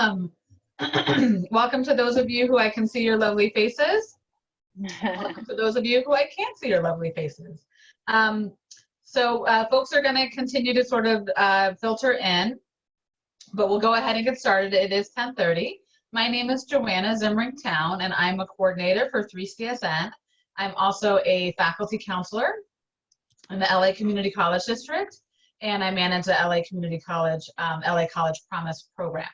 welcome. Welcome to those of you who I can see your lovely faces. Welcome to those of you who I can't see your lovely faces. Folks are going to continue to sort of filter in, but we'll go ahead and get started. It is 10:30. My name is Joanna Zimring-Towne, and I'm a coordinator for 3CSN. I'm also a faculty counselor in the LA Community College District, and I manage the LA Community College, LA College Promise program.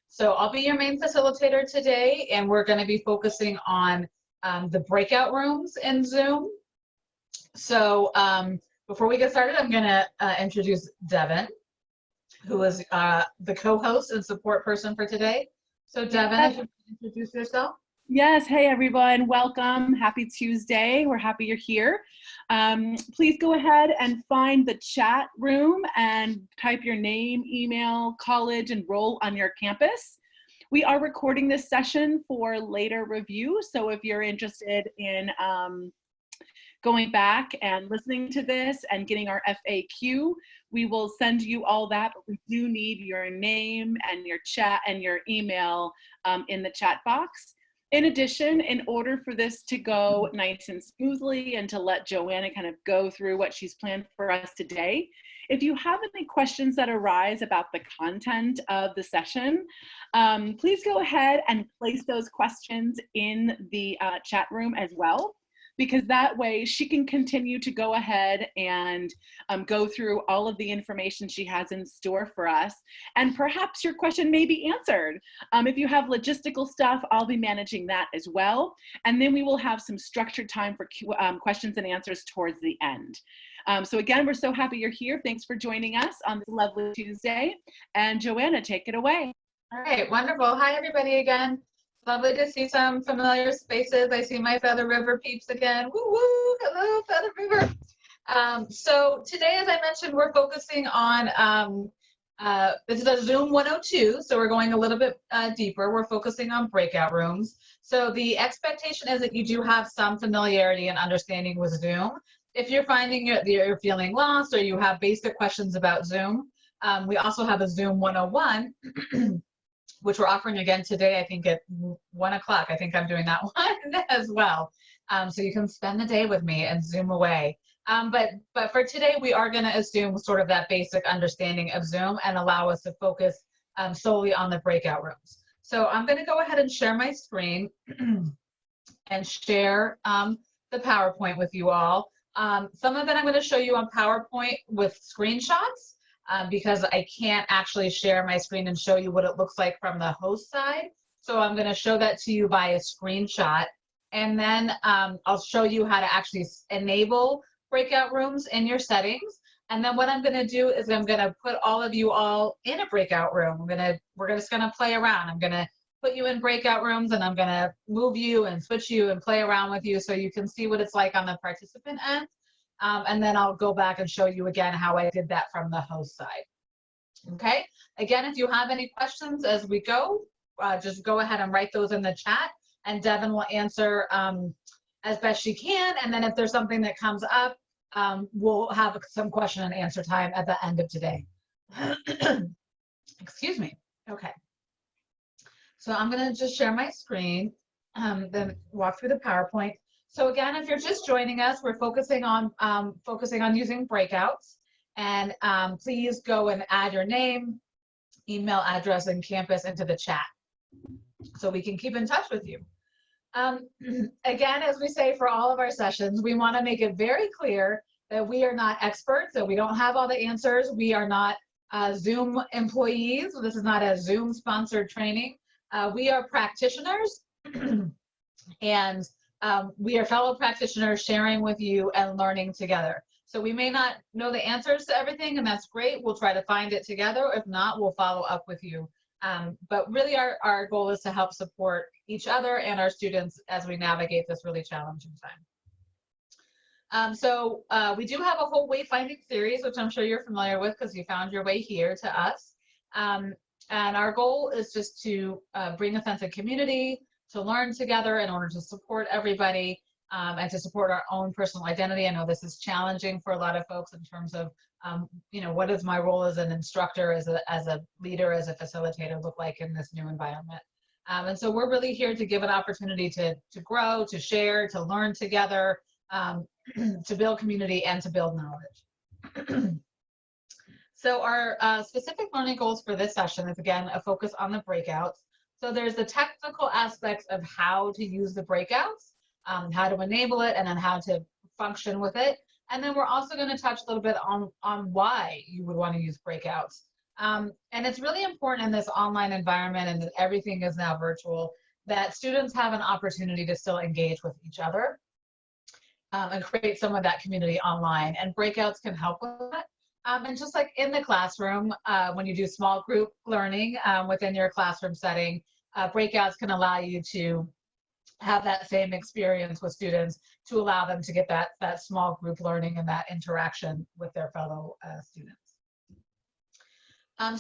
So I'll be your main facilitator today, and we're going to be focusing on the breakout rooms in Zoom. So before we get started, I'm going to introduce Devon, who is the co-host and support person for today. So Devon, if you can introduce yourself. Yes, hey everyone, welcome. Happy Tuesday. We're happy you're here. Please go ahead and find the chat room and type your name, email, college, and role on your campus. We are recording this session for later review, so if you're interested in going back and listening to this and getting our FAQ, we will send you all that, but we do need your name and your chat and your email in the chat box. In addition, in order for this to go nice and smoothly and to let Joanna kind of go through what she's planned for us today, if you have any questions that arise about the content of the session, please go ahead and place those questions in the chat room as well, because that way she can continue to go ahead and go through all of the information she has in store for us. And perhaps your question may be answered. If you have logistical stuff, I'll be managing that as well. And then we will have some structured time for questions and answers towards the end. So again, we're so happy you're here. Thanks for joining us on this lovely Tuesday. And Joanna, take it away. All right, wonderful. Hi, everybody again. Lovely to see some familiar spaces. I see my Feather River peeps again. Woo woo! Hello, Feather River. So today, as I mentioned, we're focusing on this is a Zoom 102. So we're going a little bit deeper. We're focusing on breakout rooms. So the expectation is that you do have some familiarity and understanding with Zoom. If you're finding you're feeling lost or you have basic questions about Zoom, we also have a Zoom 101. Which we're offering again today, I think at 1 o'clock. I think I'm doing that one as well. So you can spend the day with me and Zoom away. But for today, we are going to assume sort of that basic understanding of Zoom and allow us to focus solely on the breakout rooms. So I'm going to go ahead and share my screen and share the PowerPoint with you all. Some of it I'm going to show you on PowerPoint with screenshots. Because I can't actually share my screen and show you what it looks like from the host side. So I'm going to show that to you by a screenshot. And then I'll show you how to actually enable breakout rooms in your settings. And then what I'm going to do is I'm going to put all of you all in a breakout room. We're just going to play around. I'm going to put you in breakout rooms, and I'm going to move you and switch you and play around with you so you can see what it's like on the participant end. And then I'll go back and show you again how I did that from the host side. Okay, again, if you have any questions as we go, just go ahead and write those in the chat, and Devon will answer as best she can. And then if there's something that comes up, we'll have some question and answer time at the end of today. Excuse me. Okay. So I'm going to just share my screen, then walk through the PowerPoint. So again, if you're just joining us, we're focusing on using breakouts, and please go and add your name, email address, and campus into the chat so we can keep in touch with you. Again, as we say for all of our sessions, we want to make it very clear that we are not experts, that we don't have all the answers. We are not Zoom employees. This is not a Zoom sponsored training. We are practitioners and we are fellow practitioners sharing with you and learning together. So we may not know the answers to everything, and that's great. We'll try to find it together. If not, we'll follow up with you. But really our goal is to help support each other and our students as we navigate this really challenging time. We do have a whole wayfinding series, which I'm sure you're familiar with because you found your way here to us. And our goal is just to bring a sense of community, to learn together in order to support everybody, and to support our own personal identity. I know this is challenging for a lot of folks in terms of, what is my role as an instructor, as a leader, as a facilitator look like in this new environment. And so we're really here to give an opportunity to grow, to share, to learn together, to build community and to build knowledge. So our specific learning goals for this session is, again, a focus on the breakouts. So there's the technical aspects of how to use the breakouts, how to enable it, and then how to function with it. And then we're also going to touch a little bit on why you would want to use breakouts. And it's really important in this online environment, and that everything is now virtual, that students have an opportunity to still engage with each other and create some of that community online. And breakouts can help with that. And just like in the classroom, when you do small group learning within your classroom setting, breakouts can allow you to have that same experience with students, to allow them to get that small group learning and that interaction with their fellow students.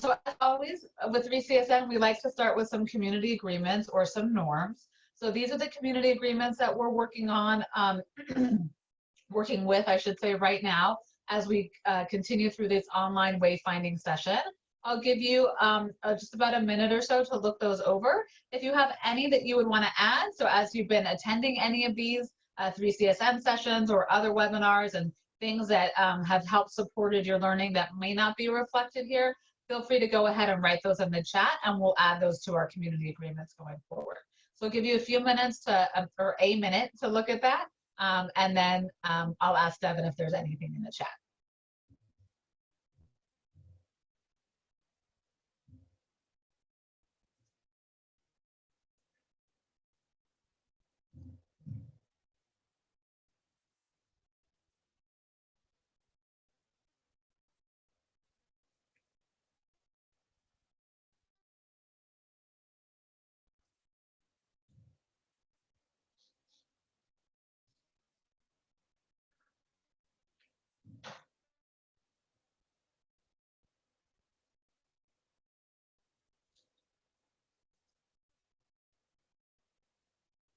So as always, with 3CSN, we like to start with some community agreements or some norms. So these are the community agreements that we're working on, working with, I should say, right now, as we continue through this online wayfinding session. I'll give you just about a minute or so to look those over. If you have any that you would want to add, so as you've been attending any of these 3CSN sessions or other webinars and things that have helped supported your learning that may not be reflected here, feel free to go ahead and write those in the chat, and we'll add those to our community agreements going forward. So I'll give you a few minutes or a minute to look at that, and then I'll ask Devon if there's anything in the chat.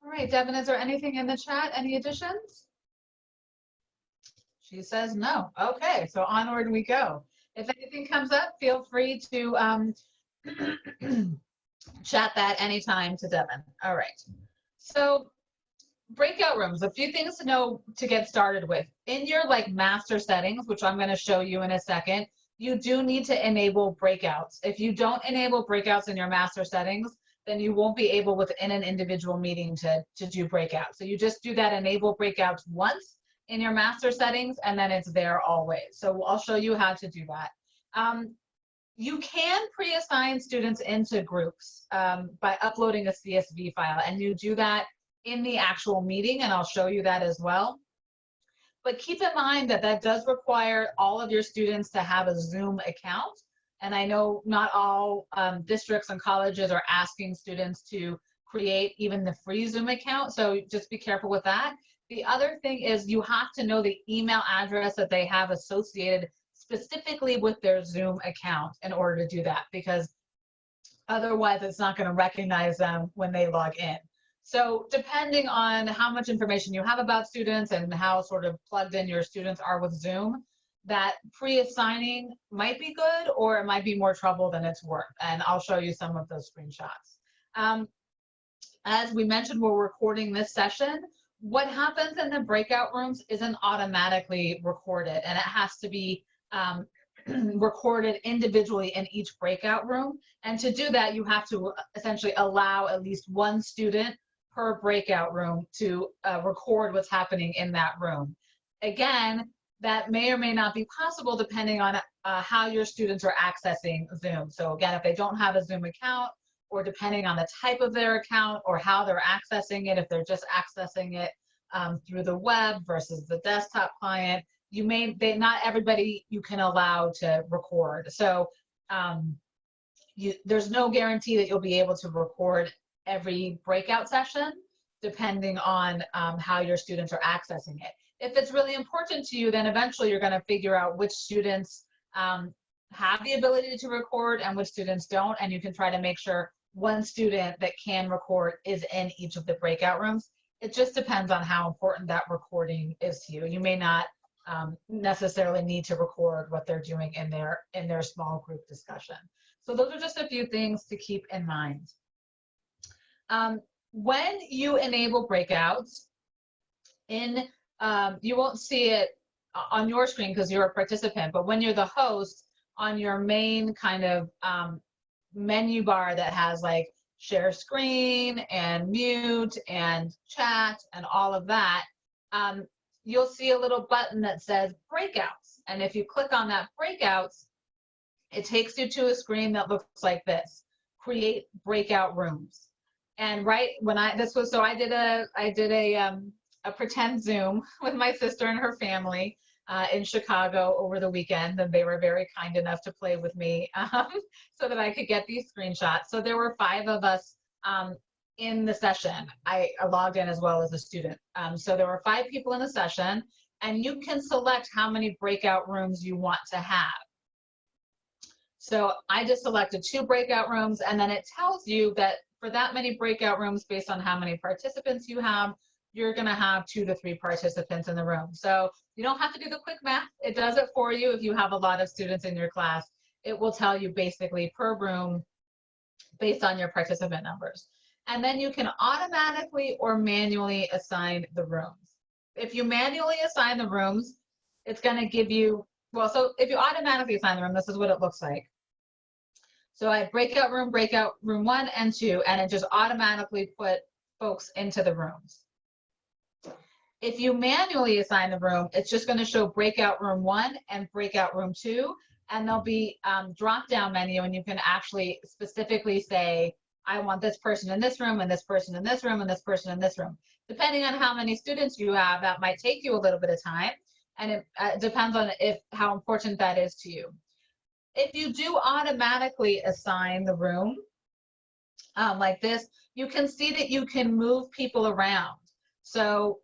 All right, Devon, is there anything in the chat? Any additions? She says no. Okay, so onward we go. If anything comes up, feel free to chat that anytime to Devon. All right. So breakout rooms, a few things to know to get started with. In your master settings, which I'm going to show you in a second, you do need to enable breakouts. If you don't enable breakouts in your master settings, then you won't be able within an individual meeting to do breakouts. So you just do that enable breakouts once in your master settings, and then it's there always. So I'll show you how to do that. You can pre-assign students into groups by uploading a CSV file, and you do that in the actual meeting, and I'll show you that as well. But keep in mind that that does require all of your students to have a Zoom account. And I know not all districts and colleges are asking students to create even the free Zoom account, so just be careful with that. The other thing is you have to know the email address that they have associated specifically with their Zoom account in order to do that, because otherwise it's not going to recognize them when they log in. So depending on how much information you have about students and how sort of plugged in your students are with Zoom, that pre-assigning might be good, or it might be more trouble than it's worth. And I'll show you some of those screenshots. As we mentioned, we're recording this session. What happens in the breakout rooms isn't automatically recorded, and it has to be recorded individually in each breakout room. And to do that, you have to essentially allow at least one student per breakout room to record what's happening in that room. Again, that may or may not be possible depending on how your students are accessing Zoom. So again, if they don't have a Zoom account, or depending on the type of their account or how they're accessing it, if they're just accessing it through the web versus the desktop client, not everybody you can allow to record. So there's no guarantee that you'll be able to record every breakout session depending on how your students are accessing it. If it's really important to you, then eventually you're going to figure out which students have the ability to record and which students don't, and you can try to make sure one student that can record is in each of the breakout rooms. It just depends on how important that recording is to you. You may not necessarily need to record what they're doing in their small group discussion. So those are just a few things to keep in mind. When you enable breakouts, you won't see it on your screen because you're a participant, but when you're the host, on your main kind of menu bar that has like share screen and mute and chat and all of that, you'll see a little button that says breakouts. And if you click on that breakouts, it takes you to a screen that looks like this: create breakout rooms. And right when I did a pretend Zoom with my sister and her family in Chicago over the weekend, and they were very kind enough to play with me so that I could get these screenshots. So there were 5 of us in the session. I logged in as well as a student. So there were 5 people in the session, and you can select how many breakout rooms you want to have. So I just selected 2 breakout rooms, and then it tells you that for that many breakout rooms, based on how many participants you have, you're going to have 2 to 3 participants in the room. So you don't have to do the quick math. It does it for you. If you have a lot of students in your class, it will tell you basically per room based on your participant numbers. And then you can automatically or manually assign the rooms. If you manually assign the rooms, it's going to give you, well, so if you automatically assign the room, this is what it looks like. So I have breakout room 1 and 2, and it just automatically put folks into the rooms. If you manually assign the room, it's just going to show breakout room 1 and breakout room 2, and there'll be drop-down menu, and you can actually specifically say, I want this person in this room, and this person in this room, and this person in this room. Depending on how many students you have, that might take you a little bit of time, and it depends on how important that is to you. If you do automatically assign the room like this, you can see that you can move people around. So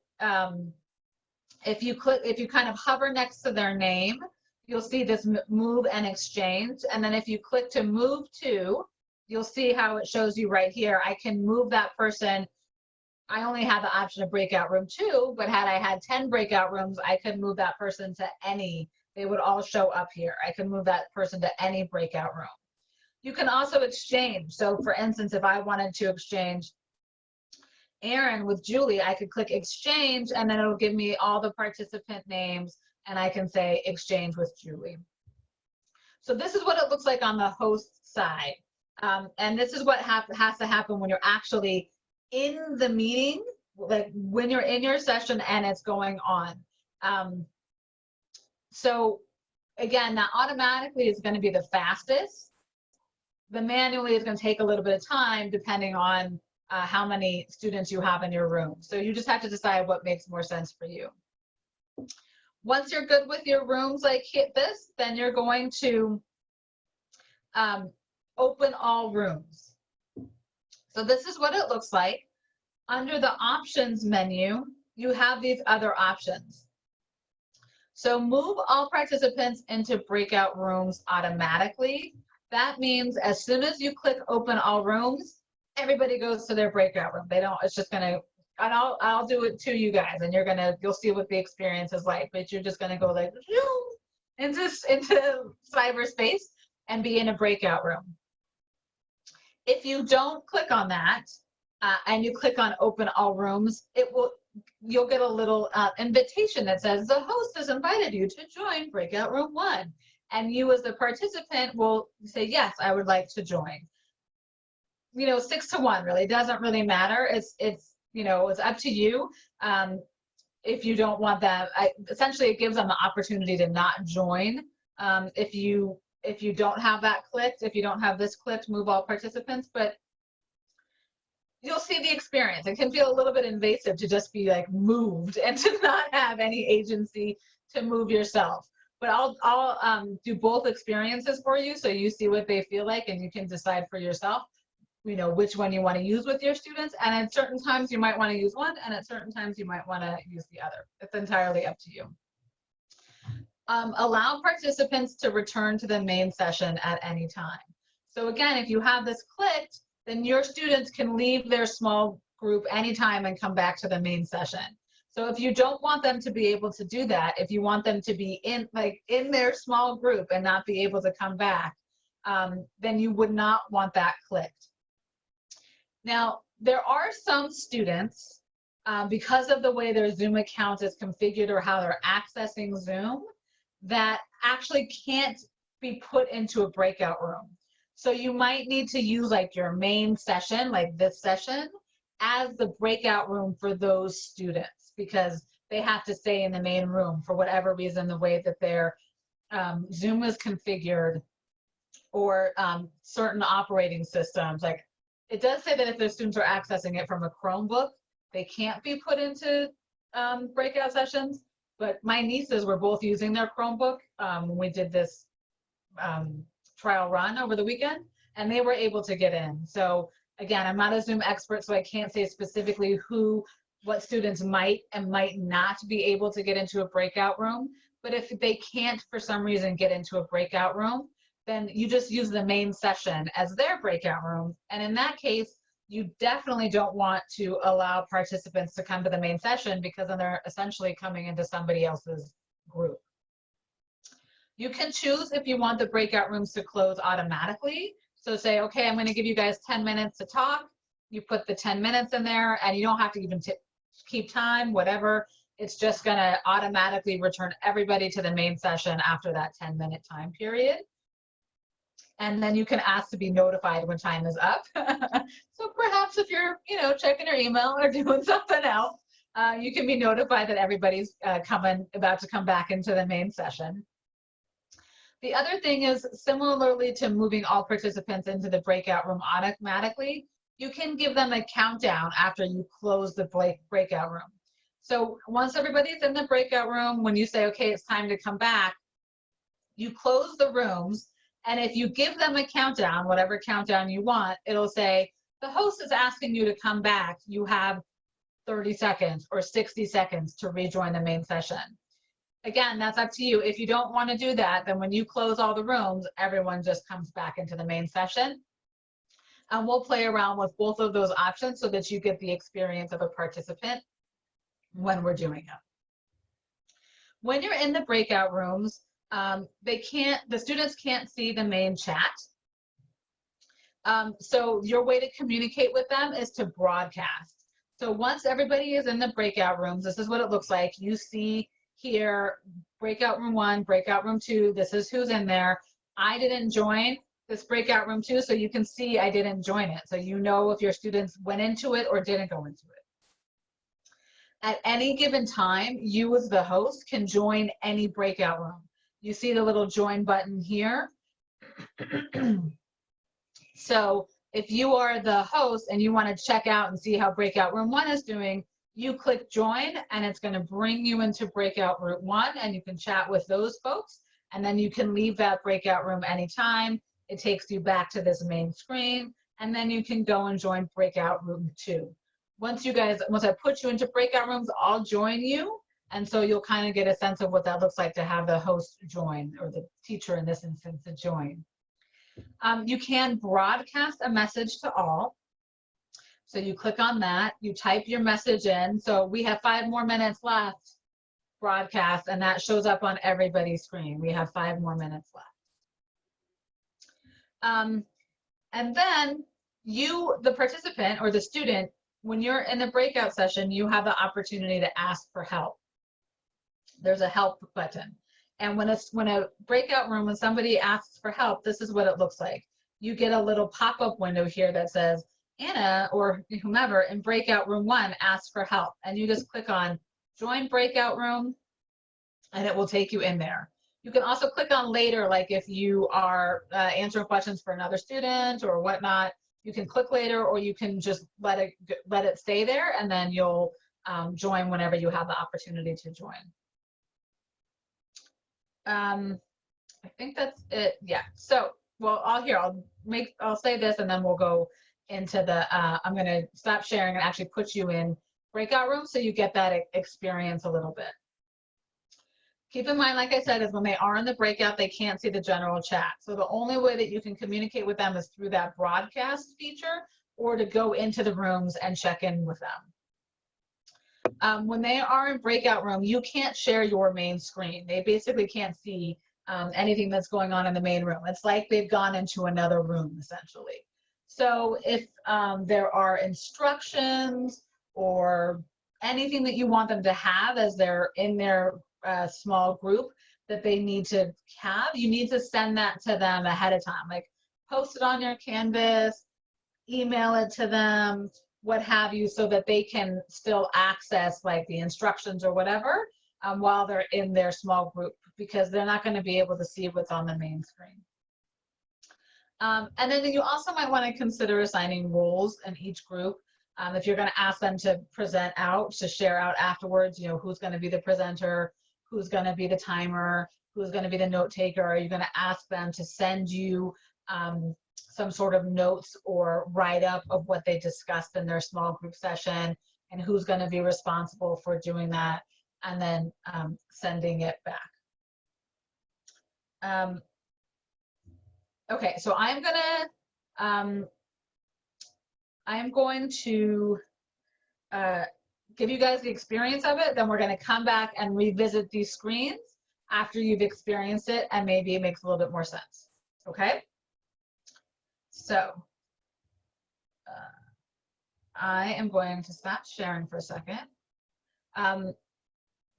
if you kind of hover next to their name, you'll see this move and exchange. And then if you click to move to, you'll see how it shows you right here. I can move that person. I only have the option of breakout room 2, but had I had 10 breakout rooms, I could move that person to any. They would all show up here. I can move that person to any breakout room. You can also exchange. So for instance, if I wanted to exchange Aaron with Julie, I could click exchange, and then it'll give me all the participant names, and I can say exchange with Julie. So this is what it looks like on the host side. And this is what has to happen when you're actually in the meeting, like when you're in your session and it's going on. So again, that automatically is going to be the fastest. The manually is going to take a little bit of time depending on how many students you have in your room. So you just have to decide what makes more sense for you. Once you're good with your rooms like this, then you're going to open all rooms. So this is what it looks like. Under the options menu, you have these other options. So move all participants into breakout rooms automatically. That means as soon as you click open all rooms, everybody goes to their breakout room. They don't, it's just gonna, and I'll do it to you guys, and you'll see what the experience is like, but you're just gonna go like into cyberspace and be in a breakout room. If you don't click on that and you click on open all rooms, you'll get a little invitation that says the host has invited you to join breakout room 1, and you as the participant will say, yes, I would like to join. 6 to 1 really doesn't really matter. It's up to you. If you don't want that, essentially it gives them the opportunity to not join. If you don't have that clicked, if you don't have this clicked, move all participants, but you'll see the experience. It can feel a little bit invasive to just be like moved and to not have any agency to move yourself. But I'll do both experiences for you so you see what they feel like, and you can decide for yourself, which one you want to use with your students. And at certain times you might want to use one, and at certain times you might want to use the other. It's entirely up to you. Allow participants to return to the main session at any time. So again, if you have this clicked, then your students can leave their small group anytime and come back to the main session. So if you don't want them to be able to do that, if you want them to be in their small group and not be able to come back, then you would not want that clicked. Now, there are some students, because of the way their Zoom account is configured or how they're accessing Zoom, that actually can't be put into a breakout room. So you might need to use like your main session, like this session, as the breakout room for those students, because they have to stay in the main room for whatever reason, the way that their Zoom is configured, or certain operating systems. Like, it does say that if the students are accessing it from a Chromebook, they can't be put into breakout sessions. But my nieces were both using their Chromebook when we did this trial run over the weekend, and they were able to get in. So again, I'm not a Zoom expert, so I can't say specifically what students might and might not be able to get into a breakout room. But if they can't for some reason get into a breakout room, then you just use the main session as their breakout room. And in that case, you definitely don't want to allow participants to come to the main session, because then they're essentially coming into somebody else's group. You can choose if you want the breakout rooms to close automatically. So say, okay, I'm going to give you guys 10 minutes to talk. You put the 10 minutes in there, and you don't have to even keep time, whatever. It's just going to automatically return everybody to the main session after that 10-minute time period. And then you can ask to be notified when time is up. So perhaps if you're, checking your email or doing something else, you can be notified that everybody's about to come back into the main session. The other thing is, similarly to moving all participants into the breakout room automatically, you can give them a countdown after you close the breakout room. So once everybody's in the breakout room, when you say, okay, it's time to come back, you close the rooms. And if you give them a countdown, whatever countdown you want, it'll say, the host is asking you to come back. You have 30 seconds or 60 seconds to rejoin the main session. Again, that's up to you. If you don't want to do that, then when you close all the rooms, everyone just comes back into the main session. And we'll play around with both of those options so that you get the experience of a participant when we're doing it. When you're in the breakout rooms, the students can't see the main chat. So your way to communicate with them is to broadcast. So once everybody is in the breakout rooms, this is what it looks like. You see here, breakout room 1, breakout room 2, this is who's in there. I didn't join this breakout room 2, so you can see I didn't join it. So you know if your students went into it or didn't go into it. At any given time, you as the host can join any breakout room. You see the little join button here. So if you are the host and you want to check out and see how breakout room 1 is doing, you click join, and it's going to bring you into breakout room 1, and you can chat with those folks, and then you can leave that breakout room anytime. It takes you back to this main screen, and then you can go and join breakout room 2. Once I put you into breakout rooms, I'll join you, and so you'll kind of get a sense of what that looks like to have the host join, or the teacher in this instance to join. You can broadcast a message to all. So you click on that, you type your message in. So we have 5 more minutes left, broadcast, and that shows up on everybody's screen. We have 5 more minutes left. And then you, the participant or the student, when you're in the breakout session, you have the opportunity to ask for help. There's a help button. And when a breakout room, when somebody asks for help, this is what it looks like. You get a little pop-up window here that says, Anna or whomever in breakout room 1 asks for help. And you just click on join breakout room, and it will take you in there. You can also click on later, like if you are answering questions for another student or whatnot, you can click later, or you can just let it stay there, and then you'll join whenever you have the opportunity to join. I think that's it. Yeah. So, well, I'll say this, and then we'll go into the. I'm going to stop sharing and actually put you in breakout rooms so you get that experience a little bit. Keep in mind, like I said, is when they are in the breakout, they can't see the general chat. So the only way that you can communicate with them is through that broadcast feature, or to go into the rooms and check in with them. When they are in breakout room, you can't share your main screen. They basically can't see anything that's going on in the main room. It's like they've gone into another room, essentially. So if there are instructions or anything that you want them to have as they're in their small group that they need to have, you need to send that to them ahead of time. Like post it on your Canvas, email it to them, what have you, so that they can still access like the instructions or whatever while they're in their small group, because they're not going to be able to see what's on the main screen. And then you also might want to consider assigning roles in each group. If you're going to ask them to present out, to share out afterwards, you know, who's going to be the presenter, who's going to be the timer, who's going to be the note taker. Are you going to ask them to send you some sort of notes or write-up of what they discussed in their small group session, and who's going to be responsible for doing that, and then sending it back. Okay, so I'm going to give you guys the experience of it, then we're going to come back and revisit these screens after you've experienced it, and maybe it makes a little bit more sense, okay? So I am going to stop sharing for a second.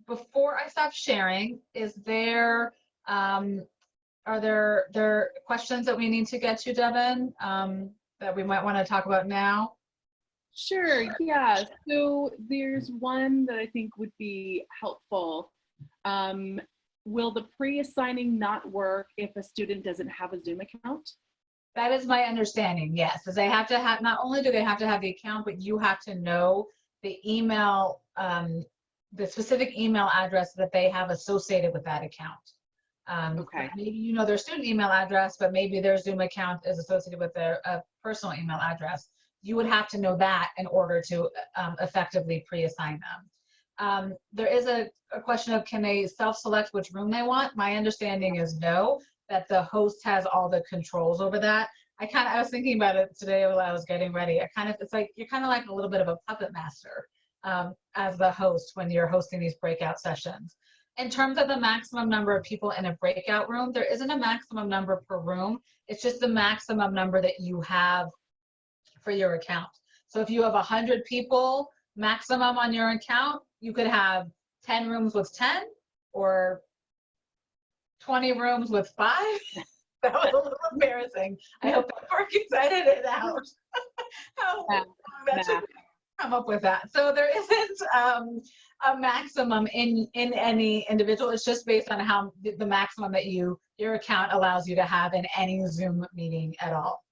Before I stop sharing, is there, are there questions that we need to get to, Devon, that we might want to talk about now? Sure, yeah. So there's one that I think would be helpful. Will the pre-assigning not work if a student doesn't have a Zoom account? That is my understanding, yes. Because they have to have, not only do they have to have the account, but you have to know the email, the specific email address that they have associated with that account. Okay. Maybe you know their student email address, but maybe their Zoom account is associated with their personal email address. You would have to know that in order to effectively pre-assign them. There is a question of, can they self-select which room they want? My understanding is no, that the host has all the controls over that. I was thinking about it today while I was getting ready. It's like, you're kind of like a little bit of a puppet master as the host when you're hosting these breakout sessions. In terms of the maximum number of people in a breakout room, there isn't a maximum number per room. It's just the maximum number that you have for your account. So if you have 100 people maximum on your account, you could have 10 rooms with 10 or 20 rooms with 5. That was a little embarrassing. I hope that Marcus edited it out. That should come up with that. So there isn't a maximum in any individual. It's just based on how the maximum that your account allows you to have in any Zoom meeting at all.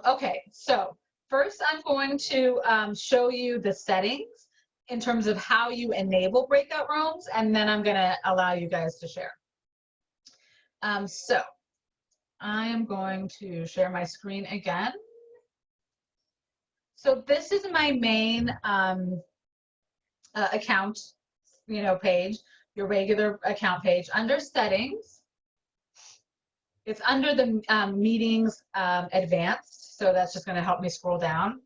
Okay, so first I'm going to show you the settings in terms of how you enable breakout rooms, and then I'm going to allow you guys to share. So I am going to share my screen again. So this is my main account, page, your regular account page. Under settings, it's under the meetings advanced, so that's just going to help me scroll down.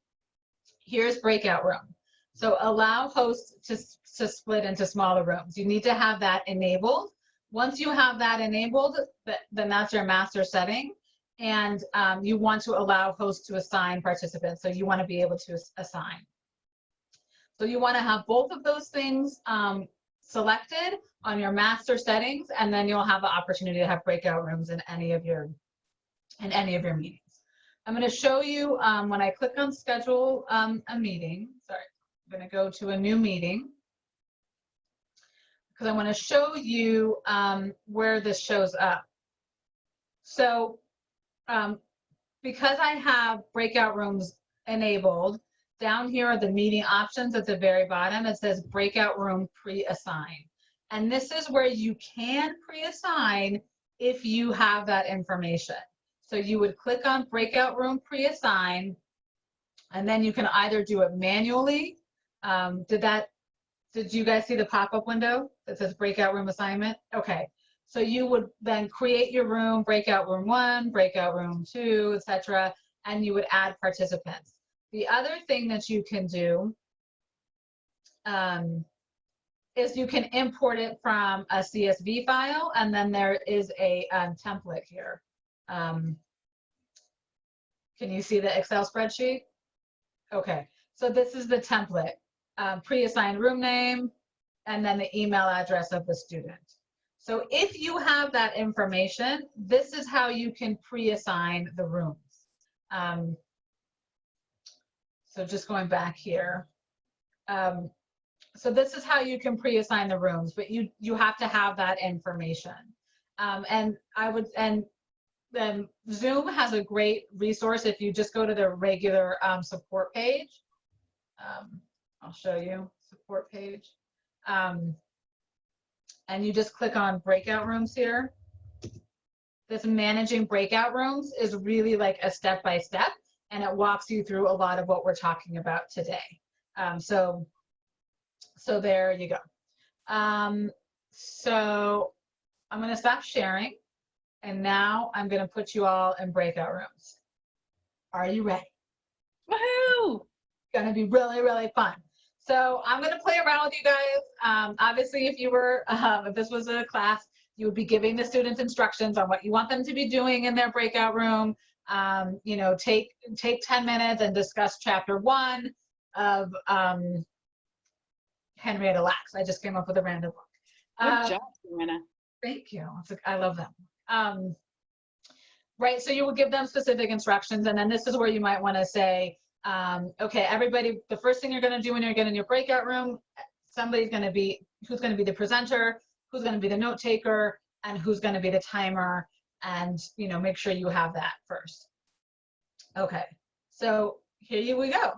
Here's breakout room. So allow hosts to split into smaller rooms. You need to have that enabled. Once you have that enabled, then that's your master setting, and you want to allow hosts to assign participants. So you want to be able to assign. So you want to have both of those things selected on your master settings, and then you'll have the opportunity to have breakout rooms in any of your meetings. I'm going to show you when I click on schedule a meeting. Sorry, I'm going to go to a new meeting because I want to show you where this shows up. So because I have breakout rooms enabled, down here are the meeting options at the very bottom. It says breakout room pre-assign. And this is where you can pre-assign if you have that information. So you would click on breakout room pre-assign, and then you can either do it manually. Did you guys see the pop-up window that says breakout room assignment? Okay. So you would then create your room, breakout room 1, breakout room 2, etc. and you would add participants. The other thing that you can do is you can import it from a CSV file, and then there is a template here. Can you see the Excel spreadsheet? Okay, so this is the template, pre-assigned room name, and then the email address of the student. So if you have that information, this is how you can pre-assign the rooms. So just going back here. So this is how you can pre-assign the rooms, but you have to have that information. And then Zoom has a great resource if you just go to the regular support page. I'll show you support page. And you just click on breakout rooms here. This managing breakout rooms is really like a step-by-step, and it walks you through a lot of what we're talking about today. So there you go. So I'm going to stop sharing, and now I'm going to put you all in breakout rooms. Are you ready? Woohoo! It's going to be really, really fun. So I'm going to play around with you guys. Obviously, if you were, if this was a class, you would be giving the students instructions on what you want them to be doing in their breakout room. You know, take 10 minutes and discuss chapter 1 of Henrietta Lacks. I just came up with a random book. Good job, Joanna. Thank you. I love them. Right, so you will give them specific instructions, and then this is where you might want to say, okay, everybody, the first thing you're going to do when you're getting in your breakout room, somebody's going to be, who's going to be the presenter, who's going to be the note taker, and who's going to be the timer, and, you know, make sure you have that first. Okay, so here we go.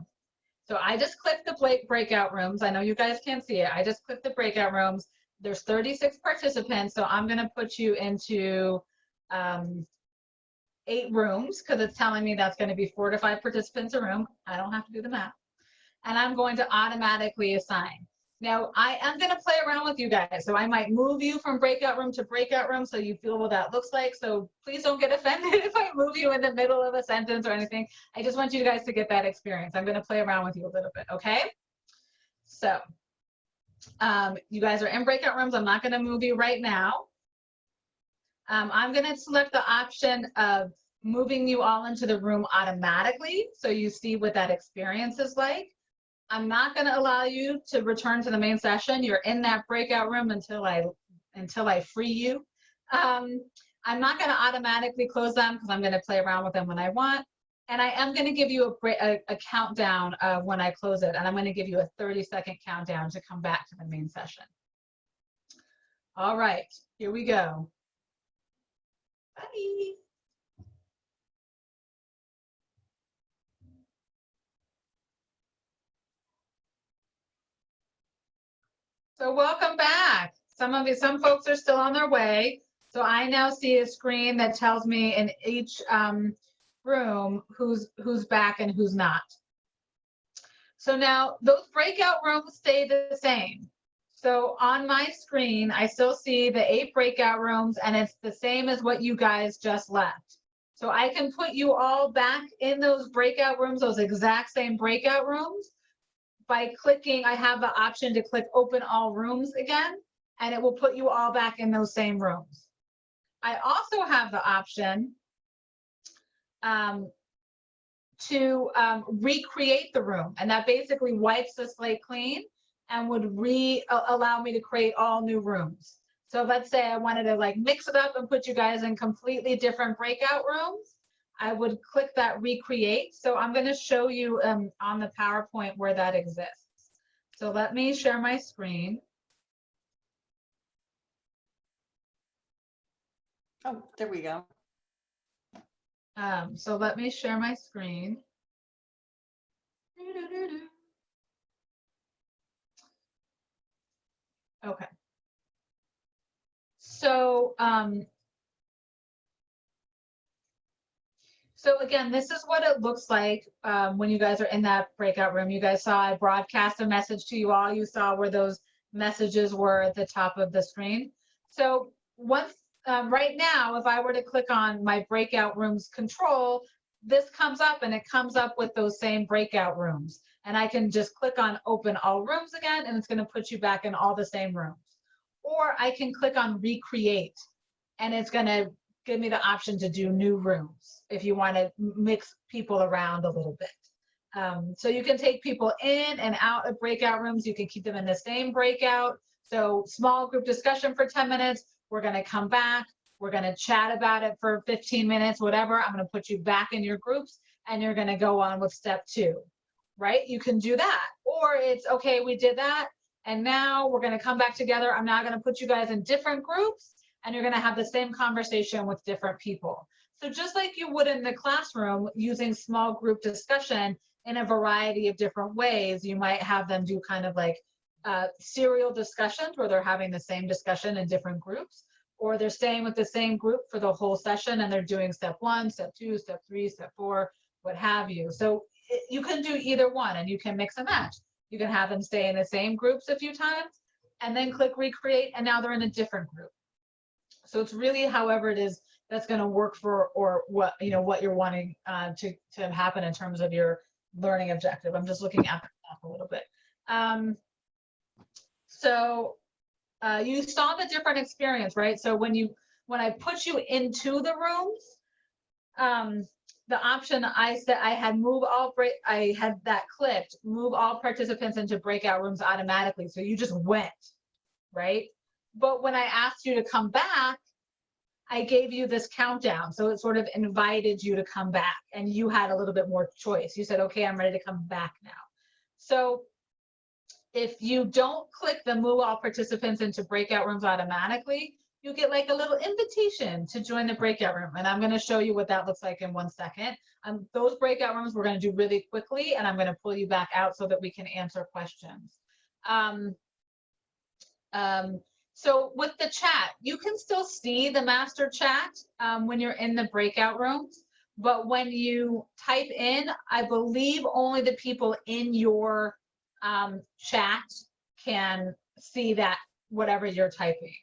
So I just clicked the breakout rooms. I know you guys can't see it. I just clicked the breakout rooms. There's 36 participants, so I'm going to put you into 8 rooms because it's telling me that's going to be 4 to 5 participants a room. I don't have to do the math. And I'm going to automatically assign. Now, I am going to play around with you guys. So I might move you from breakout room to breakout room so you feel what that looks like. So please don't get offended if I move you in the middle of a sentence or anything. I just want you guys to get that experience. I'm going to play around with you a little bit, okay? So you guys are in breakout rooms. I'm not going to move you right now. I'm going to select the option of moving you all into the room automatically so you see what that experience is like. I'm not going to allow you to return to the main session. You're in that breakout room until I free you. I'm not going to automatically close them because I'm going to play around with them when I want. And I am going to give you a countdown when I close it. And I'm going to give you a 30-second countdown to come back to the main session. All right, here we go. Bye. So welcome back. Some folks are still on their way. So I now see a screen that tells me in each room who's back and who's not. So now those breakout rooms stay the same. So on my screen, I still see the 8 breakout rooms, and it's the same as what you guys just left. So I can put you all back in those breakout rooms, those exact same breakout rooms, by clicking. I have the option to click open all rooms again, and it will put you all back in those same rooms. I also have the option to recreate the room, and that basically wipes the slate clean and would allow me to create all new rooms. So let's say I wanted to like mix it up and put you guys in completely different breakout rooms. I would click that recreate. So I'm going to show you on the PowerPoint where that exists. So let me share my screen. Oh, there we go. So let me share my screen. Okay. So, so again, this is what it looks like when you guys are in that breakout room. You guys saw I broadcast a message to you all. You saw where those messages were at the top of the screen. So once right now, if I were to click on my breakout rooms control, this comes up, and it comes up with those same breakout rooms. And I can just click on open all rooms again, and it's going to put you back in all the same rooms. Or I can click on recreate, and it's going to give me the option to do new rooms if you want to mix people around a little bit. So you can take people in and out of breakout rooms. You can keep them in the same breakout. So small group discussion for 10 minutes. We're going to come back. We're going to chat about it for 15 minutes, whatever. I'm going to put you back in your groups, and you're going to go on with step 2, right? You can do that. Or it's, okay, we did that, and now we're going to come back together. I'm now going to put you guys in different groups, and you're going to have the same conversation with different people. So just like you would in the classroom, using small group discussion in a variety of different ways, you might have them do kind of like serial discussions where they're having the same discussion in different groups, or they're staying with the same group for the whole session and they're doing step 1, step 2, step 3, step 4, what have you. So you can do either one, and you can mix and match. You can have them stay in the same groups a few times and then click recreate, and now they're in a different group. So it's really however it is that's going to work for, or what, you know, what you're wanting to happen in terms of your learning objective. I'm just looking at that a little bit. You saw the different experience, right? So when I put you into the rooms, the option I said I had I had that clicked, move all participants into breakout rooms automatically. So you just went, right? But when I asked you to come back, I gave you this countdown. So it sort of invited you to come back, and you had a little bit more choice. You said, okay, I'm ready to come back now. So if you don't click the move all participants into breakout rooms automatically, you get like a little invitation to join the breakout room. And I'm going to show you what that looks like in 1 second. Those breakout rooms we're going to do really quickly, and I'm going to pull you back out so that we can answer questions. So with the chat, you can still see the master chat when you're in the breakout rooms, but when you type in, I believe only the people in your chat can see that, whatever you're typing.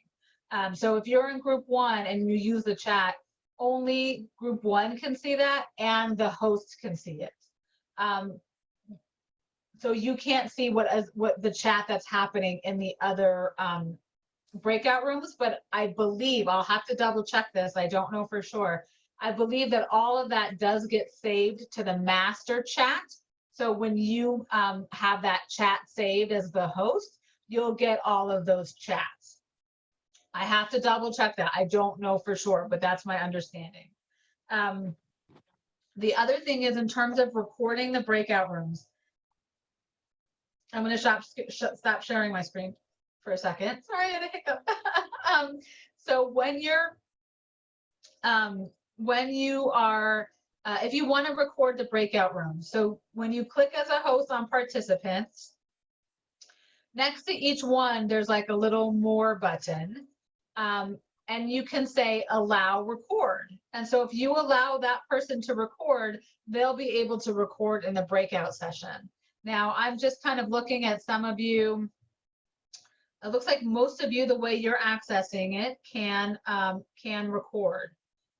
So if you're in group 1 and you use the chat, only group 1 can see that, and the host can see it. So you can't see what the chat that's happening in the other breakout rooms, but I believe, I'll have to double check this, I don't know for sure, I believe that all of that does get saved to the master chat. So when you have that chat saved as the host, you'll get all of those chats. I have to double check that. I don't know for sure, but that's my understanding. The other thing is, in terms of recording the breakout rooms, I'm going to stop sharing my screen for a second. Sorry, I had a hiccup. So when you are, if you want to record the breakout room, so when you click as a host on participants, next to each one, there's like a little more button, and you can say allow record. And so if you allow that person to record, they'll be able to record in the breakout session. Now, I'm just kind of looking at some of you. It looks like most of you, the way you're accessing it, can record.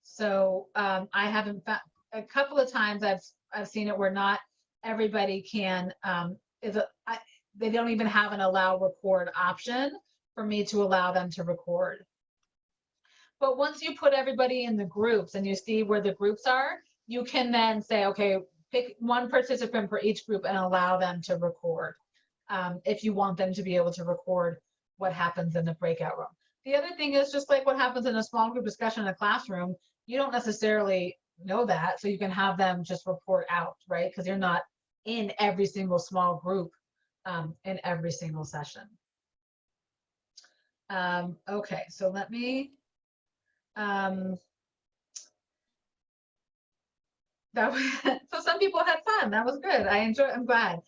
So I haven't found, a couple of times I've seen it where not everybody can. They don't even have an allow record option for me to allow them to record. But once you put everybody in the groups and you see where the groups are, you can then say, okay, pick one participant for each group and allow them to record if you want them to be able to record what happens in the breakout room. The other thing is, just like what happens in a small group discussion in a classroom, you don't necessarily know that, so you can have them just report out, right? Because you're not in every single small group in every single session. Okay, so let me, so some people had fun. That was good. I enjoyed. I'm glad.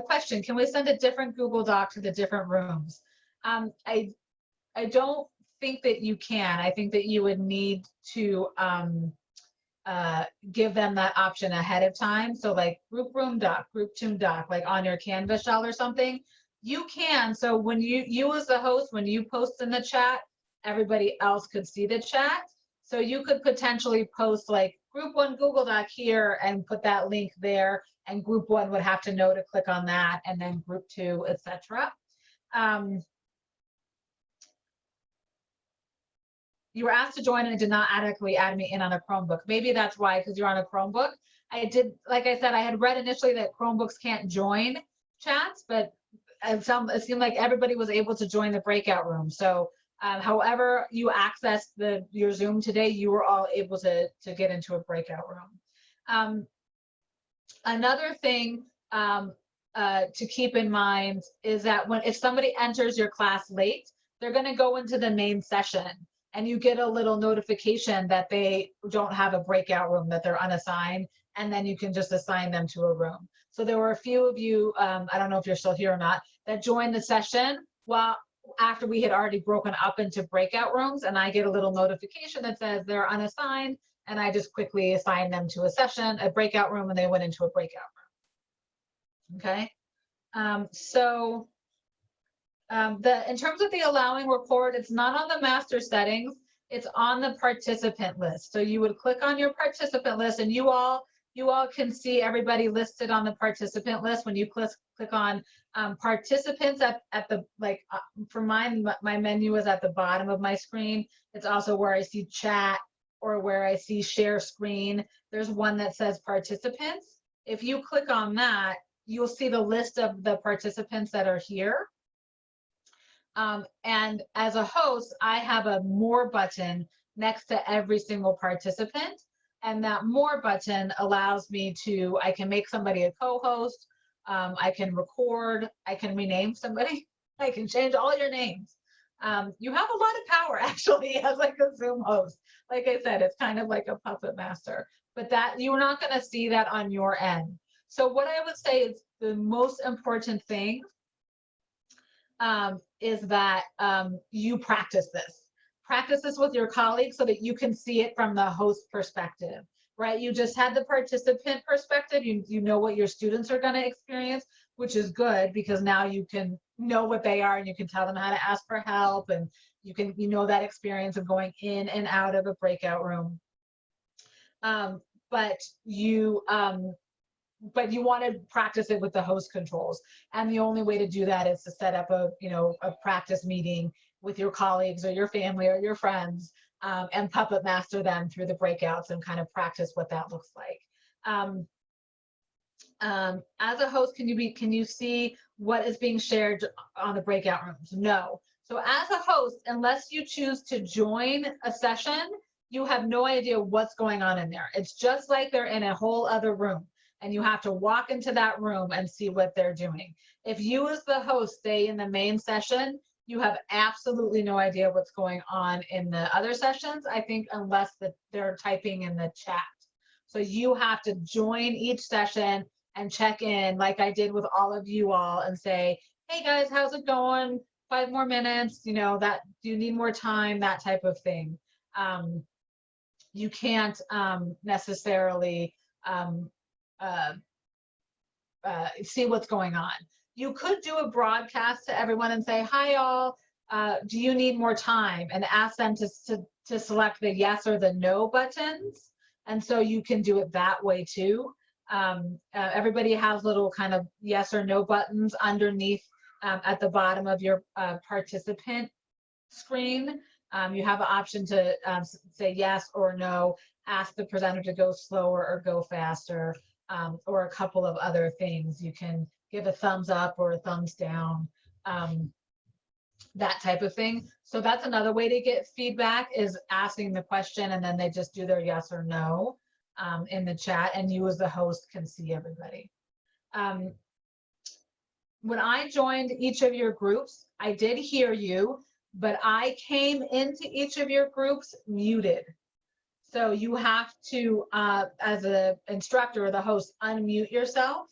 Question: can we send a different Google Doc to the different rooms? I don't think that you can. I think that you would need to give them that option ahead of time. So like group room doc, group room doc, like on your Canvas shell or something, you can. So when you as the host, when you post in the chat, everybody else could see the chat. So you could potentially post like group one Google Doc here and put that link there, and group one would have to know to click on that, and then group two, etc. You were asked to join and it did not adequately add me in on a Chromebook. Maybe that's why, because you're on a Chromebook. I did, like I said, I had read initially that Chromebooks can't join chats, but it seemed like everybody was able to join the breakout room. So however you accessed your Zoom today, you were all able to get into a breakout room. Another thing to keep in mind is that if somebody enters your class late, they're going to go into the main session, and you get a little notification that they don't have a breakout room, that they're unassigned, and then you can just assign them to a room. So there were a few of you, I don't know if you're still here or not, that joined the session after we had already broken up into breakout rooms, and I get a little notification that says they're unassigned, and I just quickly assign them to a breakout room, and they went into a breakout room. Okay, in terms of the allowing report, it's not on the master settings, it's on the participant list. So you would click on your participant list, and you all can see everybody listed on the participant list. When you click on participants at the, for mine, my menu is at the bottom of my screen. It's also where I see chat or where I see share screen. There's one that says participants. If you click on that, you'll see the list of the participants that are here. And as a host, I have a more button next to every single participant. And that more button allows me I can make somebody a co-host. I can record, I can rename somebody. I can change all your names. You have a lot of power actually as like a Zoom host. Like I said, it's kind of like a puppet master, but that you're not going to see that on your end. So what I would say is the most important thing is that you practice this. Practice this with your colleagues so that you can see it from the host perspective, right? You just had the participant perspective. You know what your students are going to experience, which is good because now you can know what they are and you can tell them how to ask for help, and you know that experience of going in and out of a breakout room. But you want to practice it with the host controls, and the only way to do that is to set up a practice meeting with your colleagues or your family or your friends, and puppet master them through the breakouts and kind of practice what that looks like. As a host, can you see what is being shared on the breakout rooms? No. So as a host, unless you choose to join a session, you have no idea what's going on in there. It's just like they're in a whole other room, and you have to walk into that room and see what they're doing. If you as the host stay in the main session, you have absolutely no idea what's going on in the other sessions, I think, unless they're typing in the chat. So you have to join each session and check in like I did with all of you all and say, hey guys, how's it going? 5 more minutes, do you need more time, that type of thing. You can't necessarily see what's going on. You could do a broadcast to everyone and say, hi all, do you need more time? And ask them to select the yes or the no buttons. And so you can do it that way too. Everybody has little kind of yes or no buttons underneath at the bottom of your participant screen. You have an option to say yes or no, ask the presenter to go slower or go faster, or a couple of other things. You can give a thumbs up or a thumbs down, that type of thing. So that's another way to get feedback, is asking the question and then they just do their yes or no in the chat, and you as the host can see everybody. When I joined each of your groups, I did hear you, but I came into each of your groups muted. So you have to, as an instructor or the host, unmute yourself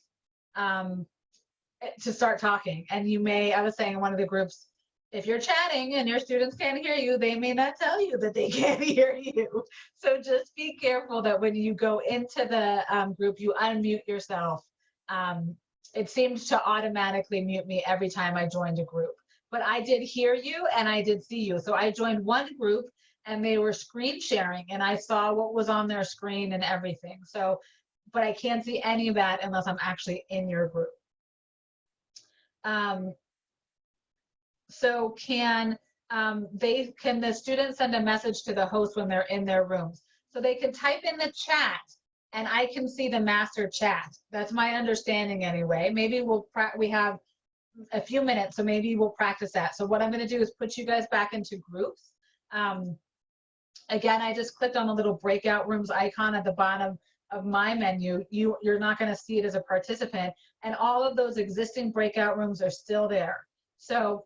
to start talking. And I was saying in one of the groups, if you're chatting and your students can't hear you, they may not tell you that they can't hear you. So just be careful that when you go into the group, you unmute yourself. It seemed to automatically mute me every time I joined a group, but I did hear you and I did see you. So I joined one group and they were screen sharing, and I saw what was on their screen and everything. So, but I can't see any of that unless I'm actually in your group. So can the students send a message to the host when they're in their rooms? So they can type in the chat and I can see the master chat. That's my understanding anyway. Maybe we have a few minutes, so maybe we'll practice that. So what I'm going to do is put you guys back into groups. Again, I just clicked on the little breakout rooms icon at the bottom of my menu. You're not going to see it as a participant, and all of those existing breakout rooms are still there. So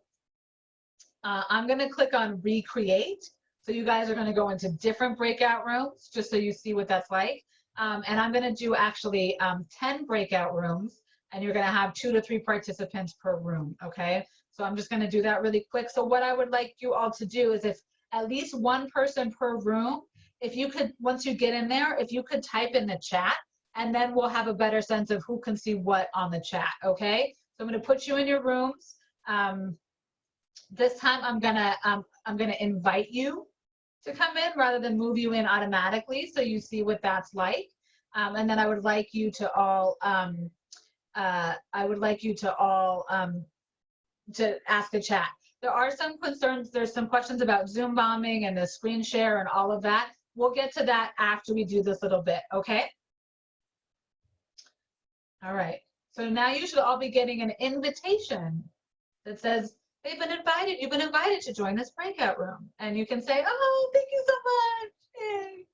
I'm going to click on recreate. So you guys are going to go into different breakout rooms just so you see what that's like. And I'm going to do actually 10 breakout rooms, and you're going to have 2 to 3 participants per room. Okay. So I'm just going to do that really quick. So what I would like you all to do is, if at least one person per room, if you could, once you get in there, if you could type in the chat, and then we'll have a better sense of who can see what on the chat. Okay. So I'm going to put you in your rooms. This time I'm gonna invite you to come in rather than move you in automatically, so you see what that's like. And then I would like you to all to ask the chat. There are some concerns. There's some questions about Zoom bombing and the screen share and all of that. We'll get to that after we do this little bit. Okay. All right. So now you should all be getting an invitation that says, you've been invited to join this breakout room. And you can say, oh, thank you so much. Yay.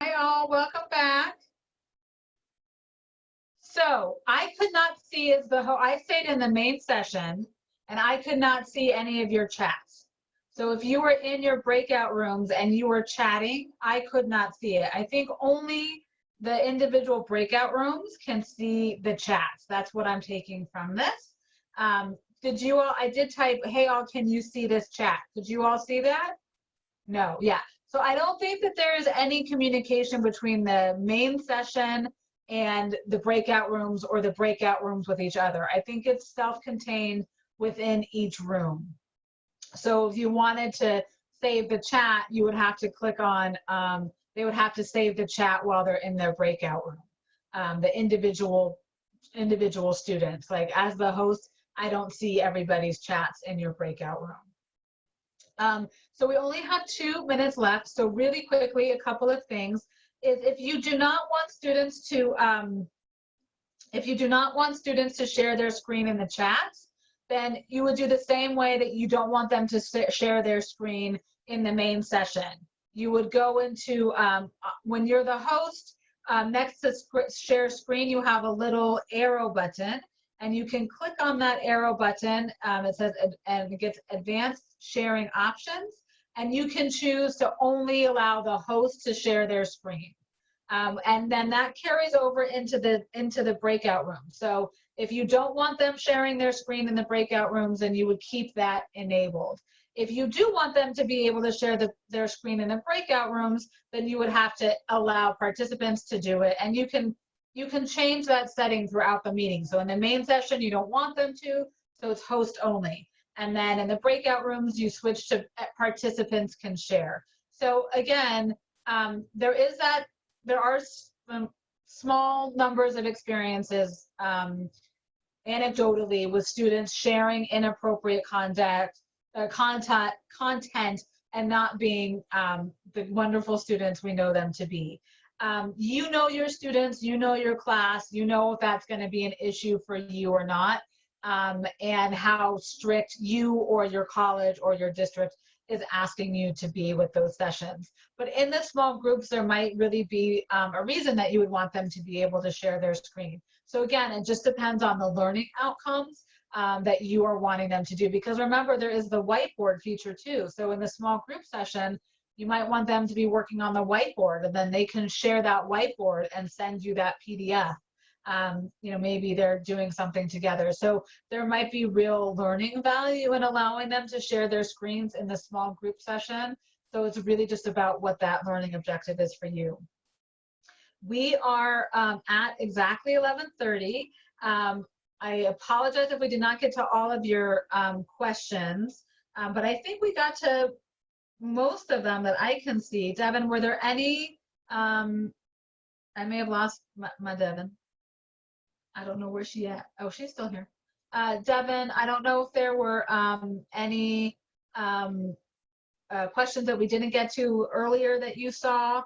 Hi all, welcome back. So I could not see I stayed in the main session and I could not see any of your chats. So if you were in your breakout rooms and you were chatting, I could not see it. I think only the individual breakout rooms can see the chats. That's what I'm taking from this. Did you all, I did type, hey all, can you see this chat? Did you all see that? No, yeah. So I don't think that there is any communication between the main session and the breakout rooms, or the breakout rooms with each other. I think it's self-contained within each room. So if you wanted to save the chat, you would have to click on, they would have to save the chat while they're in their breakout room. The individual students, like as the host, I don't see everybody's chats in your breakout room. So we only have 2 minutes left. So really quickly, a couple of things is, if you do not want students to share their screen in the chats, then you would do the same way that you don't want them to share their screen in the main session. You would go into, when you're the host, next to share screen, you have a little arrow button, and you can click on that arrow button. It says, and it gets advanced sharing options, and you can choose to only allow the host to share their screen. And then that carries over into the breakout room. So if you don't want them sharing their screen in the breakout rooms, then you would keep that enabled. If you do want them to be able to share their screen in the breakout rooms, then you would have to allow participants to do it. And you can change that setting throughout the meeting. So in the main session, you don't want them to, so it's host only. And then in the breakout rooms, you switch to participants can share. So again, there are some small numbers of experiences anecdotally with students sharing inappropriate content and not being the wonderful students we know them to be. You know your students, you know your class, you know if that's going to be an issue for you or not, and how strict you or your college or your district is asking you to be with those sessions. But in the small groups, there might really be a reason that you would want them to be able to share their screen. So again, it just depends on the learning outcomes that you are wanting them to do. Because remember, there is the whiteboard feature too. So in the small group session, you might want them to be working on the whiteboard, and then they can share that whiteboard and send you that PDF. You know, maybe they're doing something together. So there might be real learning value in allowing them to share their screens in the small group session. So it's really just about what that learning objective is for you. We are at exactly 11:30. I apologize if we did not get to all of your questions, but I think we got to most of them that I can see. Devon, were there any, I may have lost my Devon. I don't know where she at. Oh, she's still here. Devon, I don't know if there were any questions that we didn't get to earlier that you saw.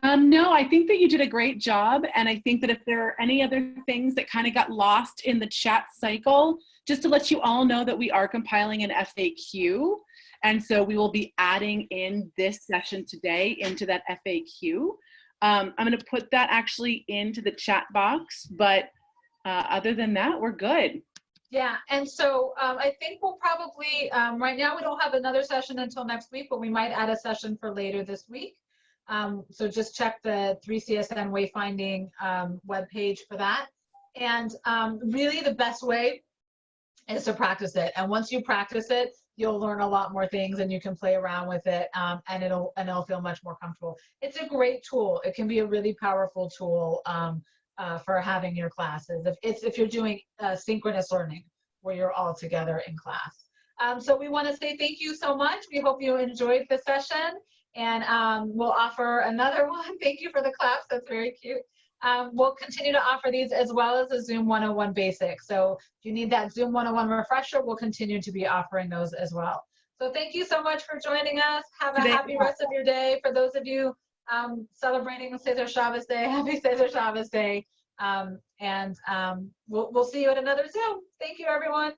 No, I think that you did a great job. And I think that if there are any other things that kind of got lost in the chat cycle, just to let you all know that we are compiling an FAQ. And so we will be adding in this session today into that FAQ. I'm going to put that actually into the chat box, but other than that, we're good. Yeah, and so I think we'll probably, right now we don't have another session until next week, but we might add a session for later this week. So just check the 3CSN wayfinding webpage for that. And really the best way is to practice it. And once you practice it, you'll learn a lot more things and you can play around with it, and it'll feel much more comfortable. It's a great tool. It can be a really powerful tool for having your classes. If you're doing synchronous learning where you're all together in class. So we want to say thank you so much. We hope you enjoyed the session, and we'll offer another one. Thank you for the claps. That's very cute. We'll continue to offer these as well as a Zoom 101 basic. So if you need that Zoom 101 refresher, we'll continue to be offering those as well. So thank you so much for joining us. Have a happy rest of your day. For those of you celebrating Cesar Chavez Day, happy Cesar Chavez Day. We'll see you at another Zoom. Thank you, everyone.